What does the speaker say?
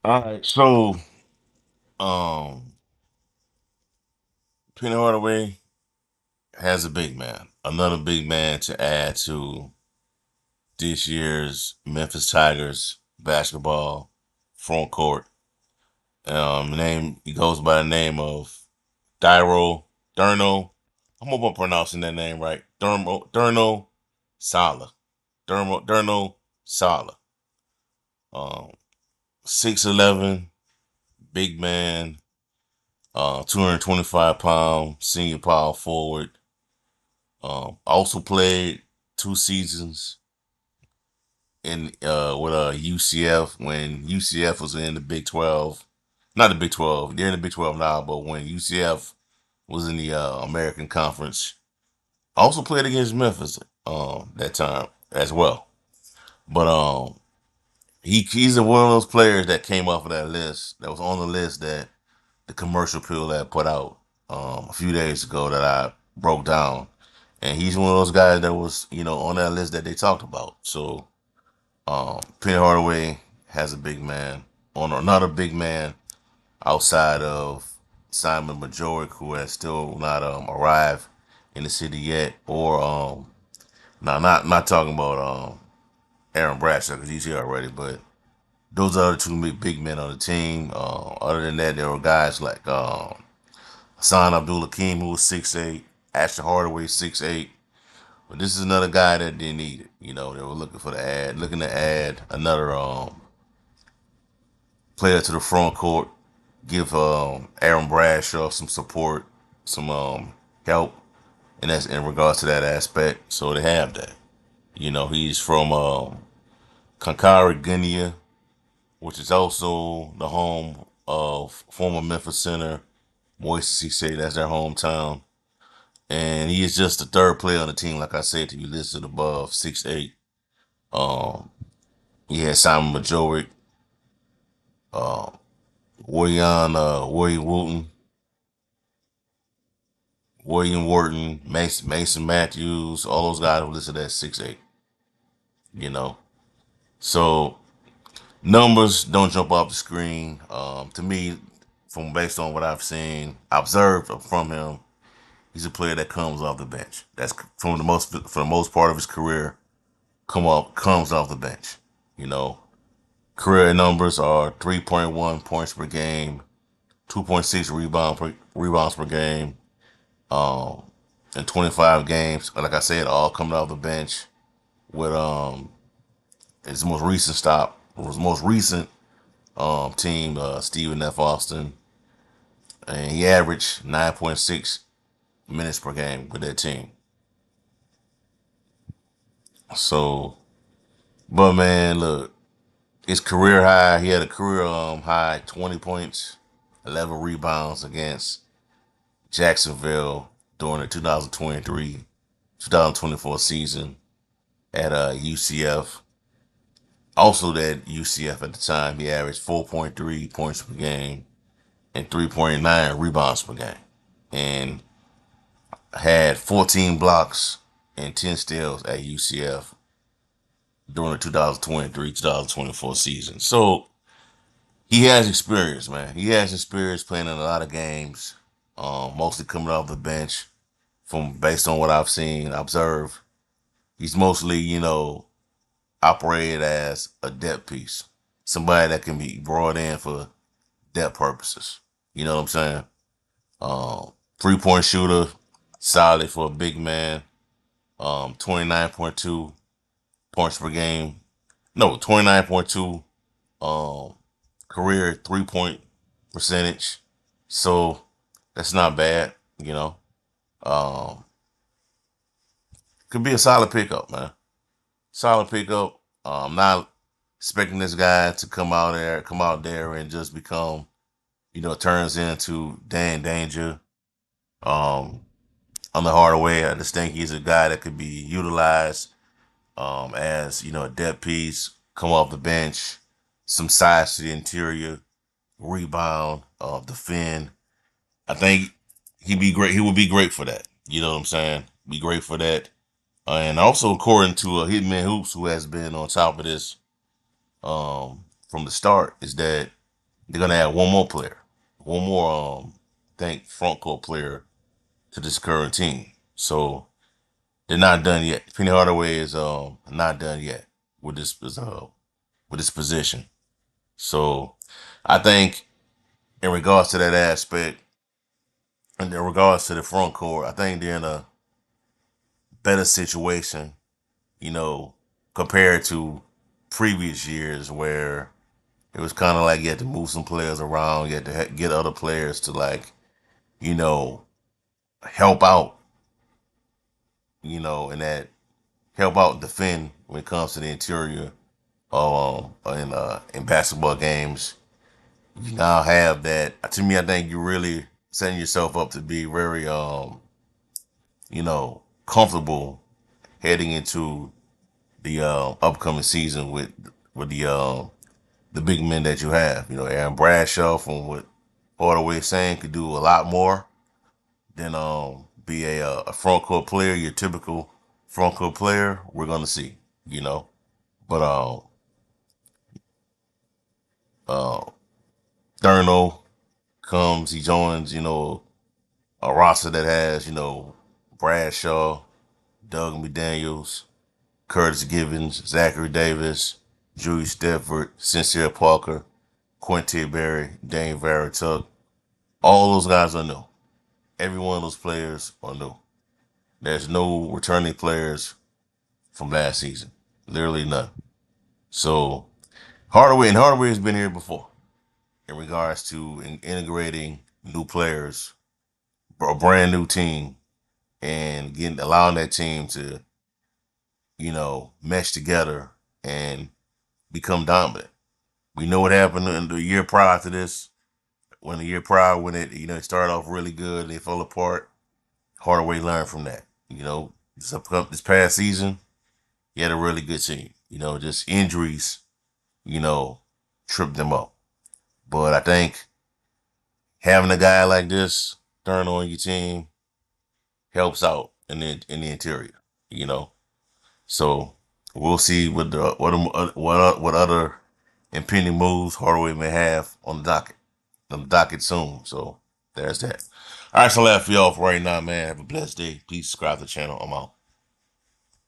All right, so um, Penny Hardaway has a big man, another big man to add to this year's Memphis Tigers basketball front court. Name he goes by the name of Dyro Durno. I'm hope I'm pronouncing that name right. Durno Sala. Durno Sala. Um, 6'11", big man, 225-pound senior power forward. Also played 2 seasons in with UCF when UCF was in the Big 12. Not the Big 12. They're in the Big 12 now, but when UCF was in the American Conference, also played against Memphis that time as well. But he's one of those players that came off of that list that was on the list that the commercial pill that put out a few days ago that I broke down. And he's one of those guys that was, on that list that they talked about. So Penny Hardaway has a big man. On another big man outside of Simon Majoric, who has still not arrived in the city yet, or now not talking about Aaron Bradshaw because he's here already, but those are the two big men on the team. Other than that, there were guys like Hassan Abdul Hakim, who was 6'8", Ashton Hardaway 6'8". But this is another guy that didn't need it. They were looking to add another player to the front court, give Aaron Bradshaw some support, some help, and that's in regards to that aspect. So they have that. He's from Kankara, Guinea, which is also the home of former Memphis center Moise Cisse. That's their hometown. And he is just the third player on the team, like I said to you, listed above 6'8". Um, he had Simon Majoric, uh, William Wooten, William Wharton, Mason Matthews, all those guys were listed at 6'8". You know, so numbers don't jump off the screen. To me, from based on what I've seen, observed from him, he's a player that comes off the bench. That's for the most part of his career, comes off the bench. You know, career numbers are 3.1 points per game, 2.6 rebounds per game, um, in 25 games. Like I said, all coming off the bench with his most recent stop, his most recent team, Stephen F. Austin, and he averaged 9.6 minutes per game with that team. So, but man, look, his career high, he had a career high 20 points, 11 rebounds against Jacksonville during the 2023-2024 season at UCF. Also, that UCF at the time, he averaged 4.3 points per game and 3.9 rebounds per game, and had 14 blocks and 10 steals at UCF during the 2023-2024 season. So he has experience, man. He has experience playing in a lot of games, mostly coming off the bench. From based on what I've seen, observed, he's mostly, operated as a depth piece, somebody that can be brought in for depth purposes. You know what I'm saying? 3-point shooter, solid for a big man. 29.2 points per game. No, 29.2 um, career 3-point percentage. So that's not bad, you know. Um, could be a solid pickup, man. Solid pickup. I'm not expecting this guy to come out there and just become, turns into Dan Danger. Um, on the harder way, I just think he's a guy that could be utilized as a depth piece, come off the bench, some size to the interior, rebound, defend. I think he'd be great. He would be great for that. You know what I'm saying? Be great for that. And also, according to Hitman Hoops, who has been on top of this from the start, is that they're gonna add one more player, one more think front court player to this current team. So they're not done yet. Penny Hardaway is not done yet with this position. So I think in regards to that aspect, and in regards to the front court, I think they're in a better situation, you know, compared to previous years where it was kind of like you had to move some players around, you had to get other players to like, you know, help out, and that help out defend when it comes to the interior in basketball games. You now have that. To me, I think you're really setting yourself up to be very comfortable heading into the upcoming season with the big men that you have. Aaron Bradshaw, from what Hardaway is saying, could do a lot more than be a front court player, your typical front court player. We're gonna see, but uh, Thurno comes, he joins, a roster that has, Bradshaw, Doug McDaniels, Curtis Givens, Zachary Davis, Julius Stepford, Sincere Parker, Quinte Berry, Dane Verituk. All those guys are new. Every one of those players are new. There's no returning players from last season. Literally none. So Hardaway has been here before in regards to integrating new players, a brand new team, and allowing that team to, mesh together and become dominant. We know what happened in the year prior to this. When the year prior, when it started off really good, they fell apart. Hardaway learned from that. This past season, he had a really good team. Just injuries, tripped them up. But I think having a guy like this turn on your team helps out in the interior. You know, so we'll see what other impending moves Hardaway may have on the docket soon. So there's that. All right, so that's for y'all for right now, man. Have a blessed day. Please subscribe to the channel. I'm out.